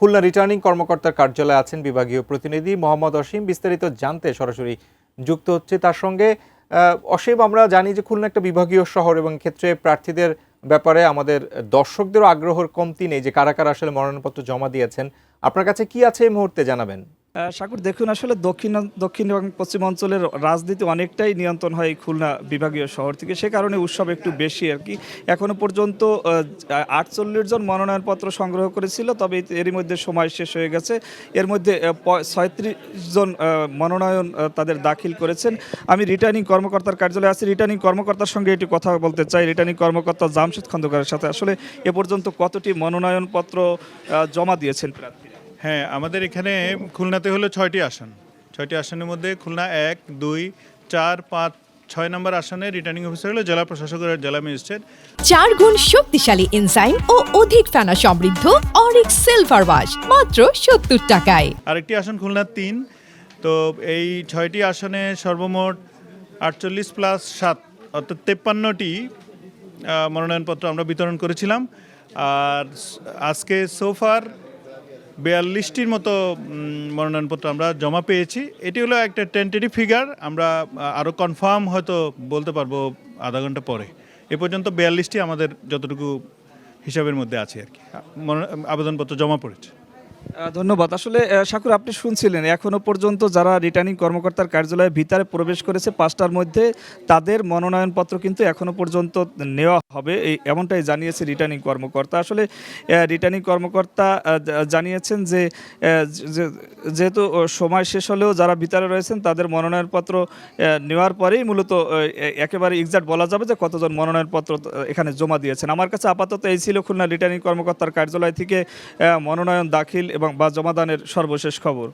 Khulna returning কর্মকর্তার কার্যালয়ে আছেন বিভাগীয় প্রতিনিধি মোহাম্মদ অসীম। বিস্তারিত জানতে সরাসরি যুক্ত হচ্ছে তার সঙ্গে। অসীম, আমরা জানি যে খুলনা একটা বিভাগীয় শহর এবং ক্ষেত্রে প্রার্থীদের ব্যাপারে আমাদের দর্শকদেরও আগ্রহের কমতি নেই যে কারা কারা আসলে মনোনয়নপত্র জমা দিয়েছেন। আপনার কাছে কি আছে এই মুহূর্তে জানাবেন। সাকুর, দেখুন, আসলে দক্ষিণ এবং পশ্চিম অঞ্চলের রাজনীতি অনেকটাই নিয়ন্ত্রণ হয় খুলনা বিভাগীয় শহর থেকে। সে কারণে উৎসব একটু বেশি আর কি। এখনো পর্যন্ত 48 জন মনোনয়নপত্র সংগ্রহ করেছিল, তবে এরই মধ্যে সময় শেষ হয়ে গেছে। এর মধ্যে 36 জন মনোনয়ন তাদের দাখিল করেছেন। আমি রিটার্নিং কর্মকর্তার কার্যালয়ে আছি। রিটার্নিং কর্মকর্তার সঙ্গে একটু কথা বলতে চাই। রিটার্নিং কর্মকর্তা জামশেদ খন্দকারের সাথে আসলে এ পর্যন্ত কতটি মনোনয়নপত্র জমা দিয়েছেন প্রার্থীরা? হ্যাঁ, আমাদের এখানে খুলনাতে হলো 6টি আসন। 6টি আসনের মধ্যে খুলনা 1, 2, 4, 5, 6 নম্বর আসনে রিটার্নিং অফিসার হলো জেলা প্রশাসক ও জেলা ম্যাজিস্ট্রেট। 4 গুণ শক্তিশালী এনজাইম ও অধিক ফেনা সমৃদ্ধ অরিক সিলভার ওয়াশ মাত্র 70 টাকায়। আরেকটি আসন খুলনা 3। তো এই 6টি আসনে সর্বমোট 48 প্লাস 7 অর্থাৎ 53টি মনোনয়নপত্র আমরা বিতরণ করেছিলাম। আর আজকে সোফার 42টির মতো মনোনয়নপত্র আমরা জমা পেয়েছি। এটি হলো একটা টেন্টেটিভ ফিগার। আমরা আরও কনফার্ম হয়তো বলতে পারবো আধা ঘন্টা পরে। এ পর্যন্ত 42টি আমাদের যতটুকু হিসাবের মধ্যে আছে আর কি আবেদনপত্র জমা পড়েছে। ধন্যবাদ। আসলে শাকুর, আপনি শুনছিলেন এখনো পর্যন্ত যারা রিটার্নিং কর্মকর্তার কার্যালয়ের ভিতরে প্রবেশ করেছে 5টার মধ্যে, তাদের মনোনয়নপত্র কিন্তু এখনো পর্যন্ত নেওয়া হবে এমনটাই জানিয়েছে রিটার্নিং কর্মকর্তা। আসলে রিটার্নিং কর্মকর্তা জানিয়েছেন যে যেহেতু সময় শেষ হলেও যারা ভিতরে রয়েছেন তাদের মনোনয়নপত্র নেওয়ার পরেই মূলত একেবারে এক্সাক্ট বলা যাবে যে কতজন মনোনয়নপত্র এখানে জমা দিয়েছেন। আমার কাছে আপাতত এই ছিল খুলনা রিটার্নিং কর্মকর্তার কার্যালয় থেকে মনোনয়ন দাখিল এবং বা জমাদানের সর্বশেষ খবর।